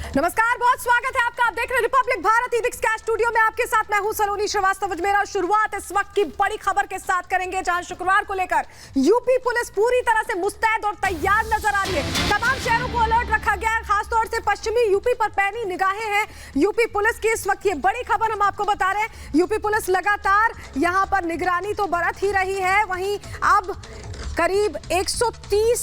नमस्कार, बहुत स्वागत है आपका। आप देख रहे हैं रिपब्लिक भारत ईदिक्स का स्टूडियो में आपके साथ मैं हूं सलोनी श्रीवास्तव अजमेरा। शुरुआत इस वक्त की बड़ी खबर के साथ करेंगे, जहां शुक्रवार को लेकर यूपी पुलिस पूरी तरह से मुस्तैद और तैयार नजर आ रही है। तमाम शहरों को अलर्ट रखा गया है, खासतौर से पश्चिमी यूपी पर पैनी निगाहें हैं यूपी पुलिस की। इस वक्त ये बड़ी खबर हम आपको बता रहे हैं। यूपी पुलिस लगातार यहां पर निगरानी तो बरत ही रही है, वहीं अब करीब 130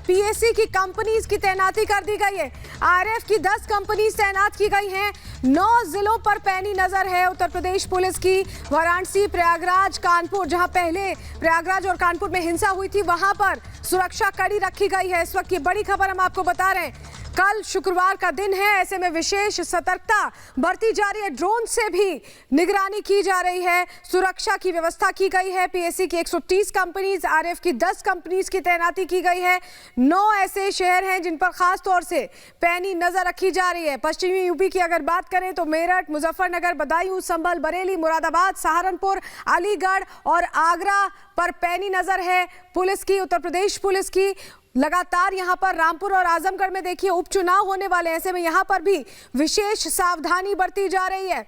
पीएसी की कंपनीज की तैनाती कर दी गई है। आरएफ की 10 कंपनीज तैनात की गई हैं। 9 जिलों पर पैनी नजर है उत्तर प्रदेश पुलिस की। वाराणसी, प्रयागराज, कानपुर, जहां पहले प्रयागराज और कानपुर में हिंसा हुई थी, वहां पर सुरक्षा कड़ी रखी गई है। इस वक्त ये बड़ी खबर हम आपको बता रहे हैं। कल शुक्रवार का दिन है, ऐसे में विशेष सतर्कता बरती जा रही है। ड्रोन से भी निगरानी की जा रही है, सुरक्षा की व्यवस्था की गई है। पीएससी की 130 कंपनीज, आरएफ की 10 कंपनीज की तैनाती की गई है। 9 ऐसे शहर हैं जिन पर खास तौर से पैनी नजर रखी जा रही है। पश्चिमी यूपी की अगर बात करें तो मेरठ, मुजफ्फरनगर, बदायूं, संभल, बरेली, मुरादाबाद, सहारनपुर, अलीगढ़ और आगरा पर पैनी नजर है पुलिस की, उत्तर प्रदेश पुलिस की। लगातार यहां पर रामपुर और आजमगढ़ में देखिए उपचुनाव होने वाले, ऐसे में यहां पर भी विशेष सावधानी बरती जा रही है।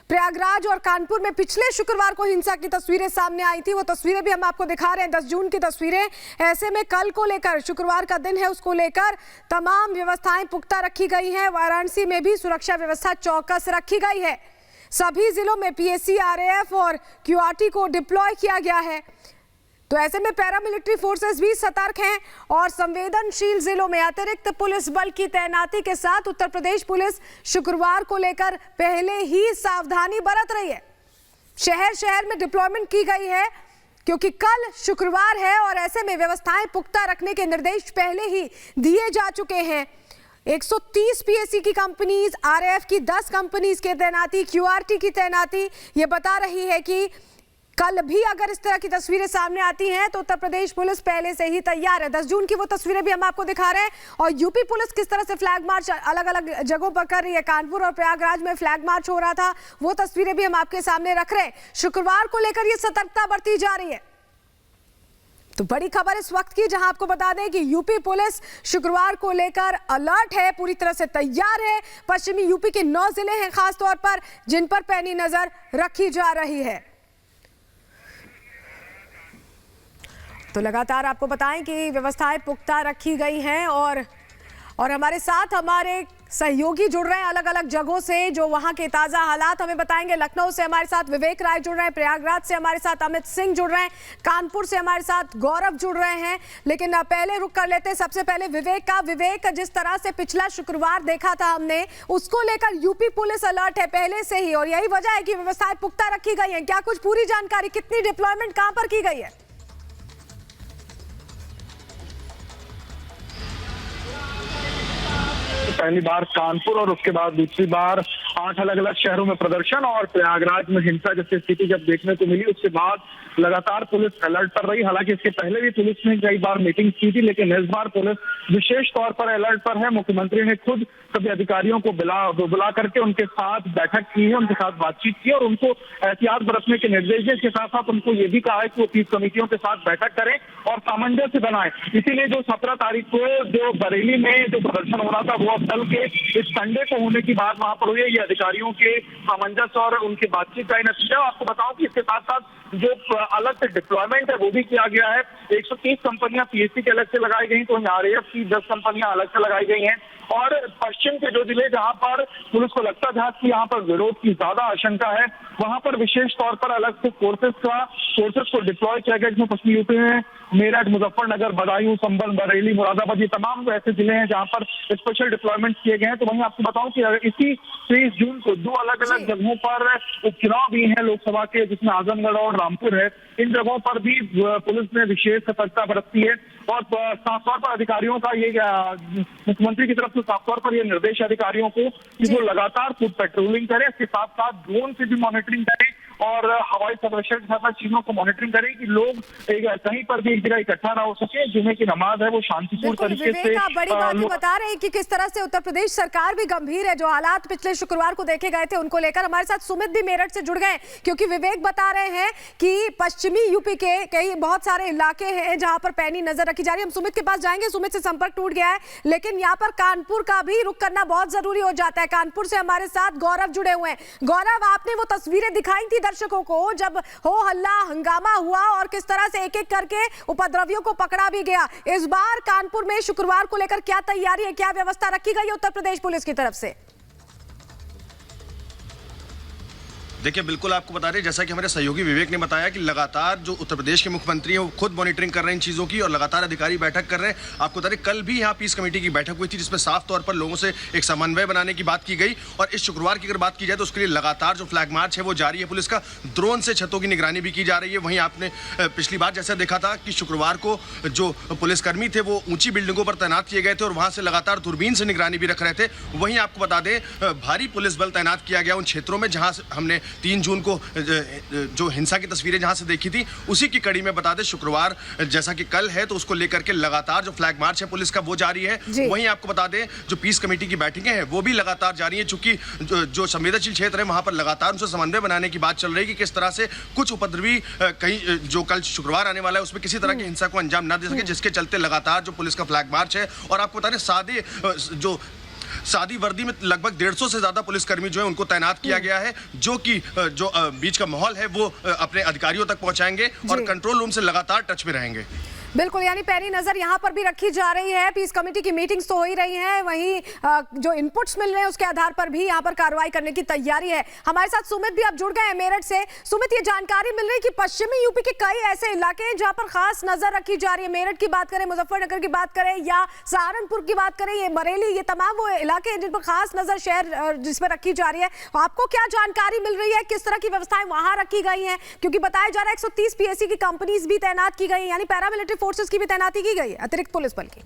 प्रयागराज और कानपुर में पिछले शुक्रवार को हिंसा की तस्वीरें सामने आई थी, वो तस्वीरें भी हम आपको दिखा रहे हैं, 10 जून की तस्वीरें। ऐसे में कल को लेकर, शुक्रवार का दिन है, उसको लेकर तमाम व्यवस्थाएं पुख्ता रखी गई हैं। वाराणसी में भी सुरक्षा व्यवस्था चौकस रखी गई है। सभी जिलों में पीएसी, आरएएफ और क्यूआरटी को डिप्लॉय किया गया है। तो ऐसे में पैरामिलिट्री फोर्सेस भी सतर्क हैं और संवेदनशील जिलों में अतिरिक्त पुलिस बल की तैनाती के साथ उत्तर प्रदेश पुलिस शुक्रवार को लेकर पहले ही सावधानी बरत रही है। शहर शहर में डिप्लॉयमेंट की गई है, क्योंकि कल शुक्रवार है और ऐसे में व्यवस्थाएं पुख्ता रखने के निर्देश पहले ही दिए जा चुके हैं। 130 पीएससी की कंपनीज, आरएएफ की 10 कंपनीज की तैनाती, क्यूआरटी की तैनाती, ये बता रही है कि कल भी अगर इस तरह की तस्वीरें सामने आती हैं तो उत्तर प्रदेश पुलिस पहले से ही तैयार है। 10 जून की वो तस्वीरें भी हम आपको दिखा रहे हैं। और यूपी पुलिस किस तरह से फ्लैग मार्च अलग अलग जगहों पर कर रही है। कानपुर और प्रयागराज में फ्लैग मार्च हो रहा था, वो तस्वीरें भी हम आपके सामने रख रहे हैं। शुक्रवार को लेकर ये सतर्कता बरती जा रही है। तो बड़ी खबर इस वक्त की, जहां आपको बता दें कि यूपी पुलिस शुक्रवार को लेकर अलर्ट है, पूरी तरह से तैयार है। पश्चिमी यूपी के 9 जिले हैं खासतौर पर जिन पर पैनी नजर रखी जा रही है। तो लगातार आपको बताएं कि व्यवस्थाएं पुख्ता रखी गई हैं और हमारे साथ हमारे सहयोगी जुड़ रहे हैं अलग अलग जगहों से, जो वहां के ताजा हालात हमें बताएंगे। लखनऊ से हमारे साथ विवेक राय जुड़ रहे हैं, प्रयागराज से हमारे साथ अमित सिंह जुड़ रहे हैं, कानपुर से हमारे साथ गौरव जुड़ रहे हैं। लेकिन पहले रुक कर लेते हैं सबसे पहले विवेक का। विवेक, जिस तरह से पिछला शुक्रवार देखा था हमने, उसको लेकर यूपी पुलिस अलर्ट है पहले से ही, और यही वजह है कि व्यवस्थाएं पुख्ता रखी गई है। क्या कुछ पूरी जानकारी, कितनी डिप्लॉयमेंट कहां पर की गई है? पहली बार कानपुर और उसके बाद दूसरी बार 8 अलग अलग शहरों में प्रदर्शन और प्रयागराज में हिंसा जैसी स्थिति जब देखने को मिली, उसके बाद लगातार पुलिस अलर्ट पर रही। हालांकि इसके पहले भी पुलिस ने कई बार मीटिंग की थी, लेकिन इस बार पुलिस विशेष तौर पर अलर्ट पर है। मुख्यमंत्री ने खुद सभी अधिकारियों को बुला करके उनके साथ बैठक की है, उनके साथ बातचीत की और उनको एहतियात बरतने के निर्देश दिए। इसके साथ साथ उनको ये भी कहा है कि वो 30 समितियों के साथ बैठक करें और सामंजस्य बनाए। इसीलिए जो 17 तारीख को जो बरेली में जो प्रदर्शन हो रहा था, वो अब कल के इस संडे को होने की बात वहां पर हुई है। ये अधिकारियों के सामंजस्य और उनकी बातचीत का ही नतीजा। आपको बताऊं कि इसके साथ साथ जो अलग से डिप्लॉयमेंट है वो भी किया गया है। 130 कंपनियां पीएससी के अलग से लगाई गई, तो आरएएफ की 10 कंपनियां अलग से लगाई गई हैं। और पश्चिम के जो जिले जहां पर पुलिस को लगता था कि यहाँ पर विरोध की ज्यादा आशंका है, वहां पर विशेष तौर पर अलग से फोर्सेस को डिप्लॉय किया गया, जिसमें पश्चिमी यूपी में मेरठ, मुजफ्फरनगर, बदायूं, संभल, बरेली, मुरादाबाद, ये तमाम ऐसे जिले हैं जहां पर स्पेशल डिप्लॉयमेंट किए गए हैं। तो वहीं आपको बताऊं कि इसी 23 जून को 2 अलग अलग जगहों पर उपचुनाव भी हैं लोकसभा के, जिसमें आजमगढ़ और रामपुर है। इन जगहों पर भी पुलिस ने विशेष सतर्कता बरती है और साफ तौर पर अधिकारियों का ये मुख्यमंत्री की तरफ से साफ तौर पर यह निर्देश अधिकारियों को कि वो लगातार खुद पेट्रोलिंग करें, इसके साथ साथ ड्रोन से भी मॉनिटरिंग करें और हवाई संरक्षण के साथ चीजों को मॉनिटरिंग करे कि लोग कहीं पर भी एक जगह इकट्ठा ना हो सके। जुमे की नमाज है वो शांतिपूर्ण तरीके से। आप बड़ी बात ही बता रहे हैं कि किस तरह से उत्तर प्रदेश सरकार भी गंभीर है। जो हालात पिछले शुक्रवार को देखे गए थे उनको लेकर हमारे साथ सुमित भी मेरठ से जुड़ गए, क्योंकि विवेक बता रहे हैं कि पश्चिमी यूपी के कई बहुत सारे इलाके हैं जहां पर पैनी नजर रखी जा रही है। हम सुमित के पास जाएंगे, सुमित से संपर्क टूट गया है, लेकिन यहाँ पर कानपुर का भी रुख करना बहुत जरूरी हो जाता है। कानपुर से हमारे साथ गौरव जुड़े हुए हैं। गौरव, आपने वो तस्वीरें दिखाई थी दर्शकों को जब हो हल्ला हंगामा हुआ और किस तरह से एक एक करके उपद्रवियों को पकड़ा भी गया। इस बार कानपुर में शुक्रवार को लेकर क्या तैयारी है, क्या व्यवस्था रखी गई है उत्तर प्रदेश पुलिस की तरफ से? देखिए, बिल्कुल आपको बता रहे, जैसा कि हमारे सहयोगी विवेक ने बताया कि लगातार जो उत्तर प्रदेश के मुख्यमंत्री हैं वो खुद मॉनिटरिंग कर रहे हैं इन चीज़ों की और लगातार अधिकारी बैठक कर रहे हैं। आपको बता रहे, कल भी यहाँ पीस कमेटी की बैठक हुई थी जिसमें साफ तौर पर लोगों से एक समन्वय बनाने की बात की गई। और इस शुक्रवार की अगर बात की जाए तो उसके लिए लगातार जो फ्लैग मार्च है वो जारी है। पुलिस का ड्रोन से छतों की निगरानी भी की जा रही है। वहीं आपने पिछली बार जैसा देखा था कि शुक्रवार को जो पुलिसकर्मी थे वो ऊंची बिल्डिंगों पर तैनात किए गए थे और वहां से लगातार दूरबीन से निगरानी भी रख रहे थे। वहीं आपको बता दें, भारी पुलिस बल तैनात किया गया उन क्षेत्रों में जहां हमने 3 जून को जो हिंसा की तस्वीरें जहां से देखी थी, उसी की कड़ी में बता दें शुक्रवार जैसा कि कल है तो उसको लेकर के लगातार जो फ्लैग मार्च है पुलिस का वो जारी है। वहीं आपको बता दें जो पीस कमेटी की बैठकें हैं वो भी लगातार जारी है, चूंकि जो संवेदनशील क्षेत्र है वहां पर लगातार उनसे समन्वय बनाने की बात चल रही है कि किस तरह से कुछ उपद्रवी कहीं जो कल शुक्रवार आने वाला है उसमें किसी तरह की हिंसा को अंजाम न दे सके, जिसके चलते लगातार जो पुलिस का फ्लैग मार्च है। और आपको बता दें, सादी वर्दी में लगभग 150 से ज्यादा पुलिसकर्मी जो है उनको तैनात किया गया है, जो कि जो बीच का माहौल है वो अपने अधिकारियों तक पहुंचाएंगे और कंट्रोल रूम से लगातार टच में रहेंगे। बिल्कुल, यानी पैनी नजर यहाँ पर भी रखी जा रही है। पीस कमेटी की मीटिंग्स तो हो ही रही हैं, वहीं जो इनपुट्स मिल रहे हैं उसके आधार पर भी यहाँ पर कार्रवाई करने की तैयारी है। हमारे साथ सुमित भी अब जुड़ गए हैं मेरठ से। सुमित, ये जानकारी मिल रही है कि पश्चिमी यूपी के कई ऐसे इलाके हैं जहाँ पर खास नजर रखी जा रही है। मेरठ की बात करें, मुजफ्फरनगर की बात करें या सहारनपुर की बात करें, ये बरेली, ये तमाम वो इलाके हैं जिन पर खास नजर शहर जिस पर रखी जा रही है। आपको क्या जानकारी मिल रही है, किस तरह की व्यवस्थाएं वहां रखी गई हैं? क्योंकि बताया जा रहा है 130 पीएसी की कंपनीज भी तैनात की गई, यानी पैरामिलिट्री फोर्सेस की भी तैनाती की गई है, अतिरिक्त पुलिस बल की।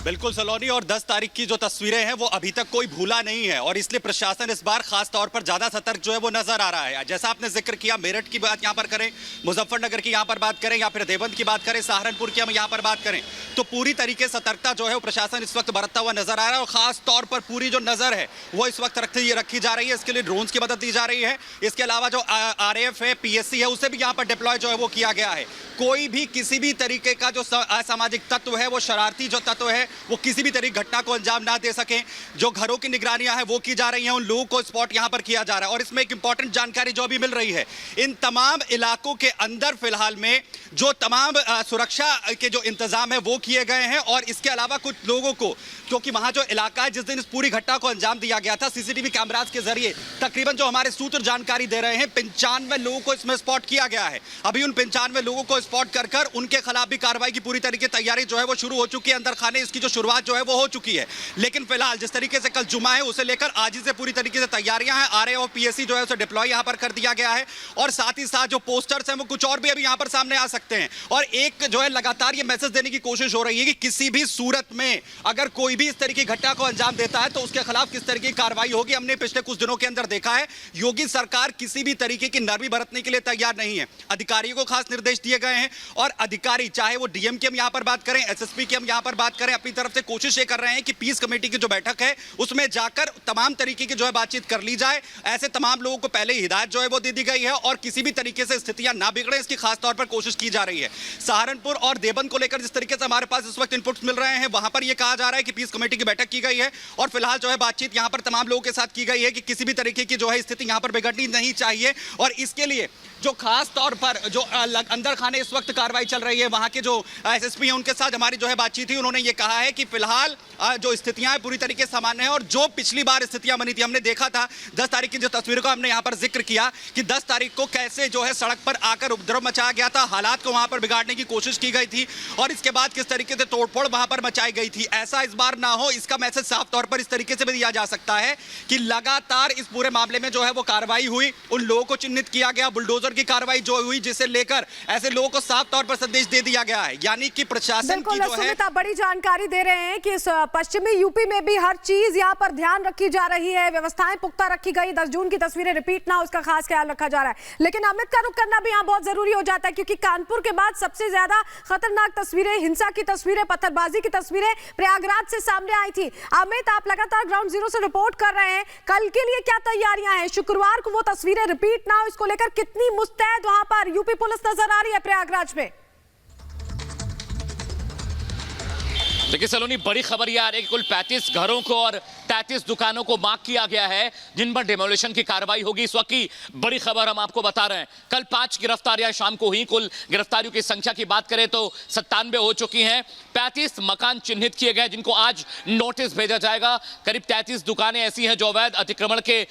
बिल्कुल सलोनी, और 10 तारीख की जो तस्वीरें हैं वो अभी तक कोई भूला नहीं है और इसलिए प्रशासन इस बार खास तौर पर ज्यादा सतर्क जो है वो नजर आ रहा है। जैसा आपने जिक्र किया, मेरठ की बात यहाँ पर करें, मुजफ्फरनगर की यहाँ पर बात करें या फिर देवबंद की बात करें, सहारनपुर की हम यहाँ पर बात करें, तो पूरी तरीके से सतर्कता जो है वो प्रशासन इस वक्त बरतता हुआ नजर आ रहा है। और खास तौर पर पूरी जो नजर है वो इस वक्त रखी जा रही है। इसके लिए ड्रोन्स की मदद दी जा रही है। इसके अलावा जो RAF है, PSC है, उसे भी यहाँ पर डिप्लॉय जो है वो किया गया है। कोई भी किसी भी तरीके का जो असामाजिक तत्व है, वो शरारती जो तत्व है, वो किसी भी तरीके घटना को अंजाम ना दे सके। जो घरों की निगरानियां हैं वो की जा रही हैं, उन लोगों को स्पॉट यहां पर किया जा रहा है। और इसमें एक इंपॉर्टेंट जानकारी जो अभी मिल रही है, इन तमाम इलाकों के अंदर फिलहाल में जो तमाम सुरक्षा के जो इंतजाम है वो किए गए हैं। और इसके अलावा कुछ लोगों को, क्योंकि वहां जो इलाका है जिस दिन इस पूरी घटना को अंजाम दिया गया था, CCTV कैमरास के जरिए तकरीबन जो हमारे सूत्र जानकारी दे रहे हैं 95 लोगों को इसमें स्पॉट किया गया है। अभी उन 95 लोगों को स्पॉट कर उनके खिलाफ भी कार्रवाई की पूरी तरीके तैयारी जो है वो शुरू हो चुकी है। अंदर खाने इसकी जो शुरुआत जो है वो हो चुकी है। लेकिन फिलहाल जिस तरीके से कल जुमा है उसे लेकर आज ही से पूरी तरीके से तैयारियां हैं। RAF और PSC जो है उसे डिप्लॉय यहां पर कर दिया गया है। और साथ ही साथ जो पोस्टर्स हैं वो कुछ और भी अभी यहां पर सामने आ सकते हैं। और एक जो है लगातार ये मैसेज देने की कोशिश हो रही है कि किसी भी सूरत में अगर कोई भी इस तरह की घटना को अंजाम देता है तो उसके खिलाफ किस तरह की कार्रवाई होगी। हमने पिछले कुछ दिनों के अंदर देखा है योगी सरकार किसी भी तरीके की नरमी बरतने के लिए तैयार नहीं है। अधिकारियों को खास निर्देश दिए गए हैं और अधिकारी, चाहे वो DM की हम यहां पर बात करें, SSP की हम यहां पर बात करें, अपनी तरफ से कोशिश ये कर रहे हैं कि पीस कमेटी की जो बैठक है उसमें जाकर तमाम तरीके की जो है बातचीत कर ली जाए। ऐसे तमाम लोगों को पहले ही हिदायत जो है वो दे दी गई है और किसी भी तरीके से स्थितियां ना बिगड़े इसकी खास तौर पर कोशिश की जा रही है। सहारनपुर और देवबंद को लेकर जिस तरीके से हमारे पास इस वक्त इनपुट्स मिल रहे हैं, वहां पर यह कहा जा रहा है कि पीस कमेटी की बैठक की गई है और फिलहाल जो है बातचीत यहां पर तमाम लोगों के साथ की गई है कि किसी भी तरीके की जो है स्थिति यहां पर बिगड़नी नहीं चाहिए। और इसके लिए जो खास तौर पर जो अंदर खाने इस वक्त कार्रवाई चल रही है, वहां के जो SSP हैं उनके साथ हमारी जो है बातचीत थी, उन्होंने ये कहा है कि फिलहाल जो स्थितियां हैं पूरी तरीके से सामान्य है। और जो पिछली बार स्थितियां बनी थी, हमने देखा था 10 तारीख की जो तस्वीरों का हमने यहां पर जिक्र किया कि 10 तारीख को कैसे जो है सड़क पर आकर उपद्रव मचाया गया था, हालात को वहां पर बिगाड़ने की कोशिश की गई थी और इसके बाद किस तरीके से तोड़फोड़ वहां पर मचाई गई थी। ऐसा इस बार ना हो, इसका मैसेज साफ तौर पर इस तरीके से भी दिया जा सकता है कि लगातार इस पूरे मामले में जो है वो कार्रवाई हुई, उन लोगों को चिन्हित किया गया, बुलडोजर की कार्रवाई जो हुई, जिसे लेकर ऐसे लोगों को साफ तौर पर संदेश दे दिया गया है, यानी कि प्रशासन की जो है। सुमित, आप बड़ी जानकारी दे रहे हैं कि इस पश्चिमी यूपी में भी हर चीज यहाँ पर ध्यान रखी जा रही है, व्यवस्थाएं पुख्ता रखी गई, 10 जून की तस्वीरें रिपीट ना हो उसका खास ख्याल रखा जा रहा है। लेकिन अमित का रुख करना भी यहाँ बहुत जरूरी हो जाता है, क्योंकि कानपुर के बाद सबसे ज्यादा खतरनाक तस्वीरें, हिंसा की तस्वीरें, पत्थरबाजी की तस्वीरें प्रयागराज से सामने आई थी। अमित, आप लगातार ग्राउंड जीरो से रिपोर्ट कर रहे हैं, कल के लिए क्या तैयारियां हैं? शुक्रवार को वो तस्वीरें रिपीट ना हो इसको लेकर कितनी मुस्तैद वहां पर यूपी पुलिस नजर आ रही है प्रयागराज में? देखिए सलोनी, बड़ी खबर यह आ रही है कि कुल 35 घरों को और 33 दुकानों को मार्क किया गया है जिन पर डिमोलिशन की कार्रवाई होगी। इस वक्त की बड़ी खबर हम आपको बता रहे हैं। कल 5 गिरफ्तारियां शाम को हुई। कुल गिरफ्तारियों की संख्या की बात करें तो 97 हो चुकी हैं। 35 मकान चिन्हित किए गए जिनको आज नोटिस भेजा जाएगा। करीब 33 दुकानें ऐसी हैं जो अवैध अतिक्रमण के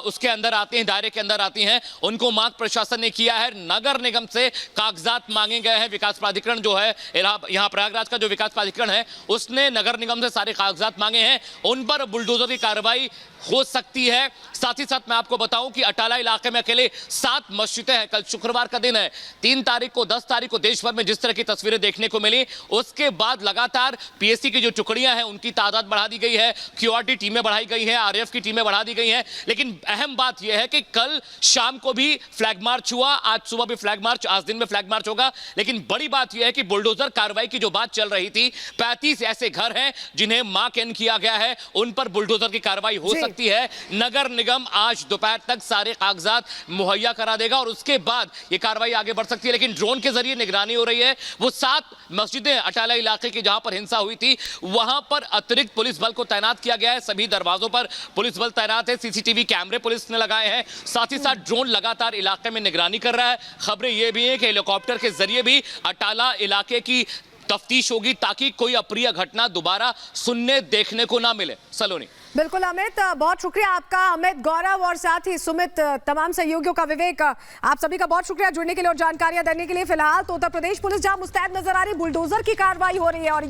उसके अंदर आती हैं, दायरे के अंदर आती हैं, उनको मार्क प्रशासन ने किया है। नगर निगम से कागजात मांगे गए हैं। विकास प्राधिकरण जो है यहाँ प्रयागराज का जो विकास प्राधिकरण है उसने नगर निगम से सारे कागजात मांगे हैं। उन पर बुलडोजर की कार्रवाई हो सकती है। साथ ही साथ मैं आपको बताऊं कि अटाला इलाके में अकेले 7 मस्जिदें हैं। कल शुक्रवार का दिन है। 3 तारीख को 10 तारीख को देश भर में जिस तरह की तस्वीरें देखने को मिली, उसके बाद लगातार पीएससी की जो टुकड़ियां हैं उनकी तादाद बढ़ा दी गई है, क्यूआरटी टीमें बढ़ाई गई हैं, आरएएफ की टीमें बढ़ा दी गई हैं। लेकिन अहम बात यह है कि कल शाम को भी फ्लैग मार्च हुआ, आज सुबह भी फ्लैग मार्च, आज दिन में फ्लैग मार्च होगा। लेकिन बड़ी बात यह है कि बुलडोजर कार्रवाई की जो बात चल रही थी, 35 ऐसे घर हैं जिन्हें मार्क इन किया गया है, उन पर बुलडोजर की कार्रवाई हो सकती है। नगर निगम आज दोपहर तक सारे कागजात मुहैया करा देगा और उसके बाद ये कार्रवाई आगे बढ़ सकती है। लेकिन ड्रोन के जरिए निगरानी हो रही है। वो 7 मस्जिदें अटाला इलाके की जहां पर हिंसा हुई थी, वहां पर अतिरिक्त पुलिस बल को तैनात किया गया है। सभी दरवाजों पर पुलिस बल तैनात है। सीसीटीवी कैमरे पुलिस ने लगाए हैं। साथ ही साथ ड्रोन लगातार इलाके में निगरानी कर रहा है। खबरें यह भी है कि हेलीकॉप्टर के जरिए भी अटाला इलाके की तफ्तीश होगी ताकि कोई अप्रिय घटना दोबारा सुनने देखने को ना मिले। सलोनी। बिल्कुल अमित, बहुत शुक्रिया आपका। अमित, गौरव और साथ ही सुमित, तमाम सहयोगियों का, विवेक, आप सभी का बहुत शुक्रिया जुड़ने के लिए और जानकारियां देने के लिए। फिलहाल तो उत्तर प्रदेश पुलिस जहां मुस्तैद नजर आ रही, बुलडोजर की कार्रवाई हो रही है और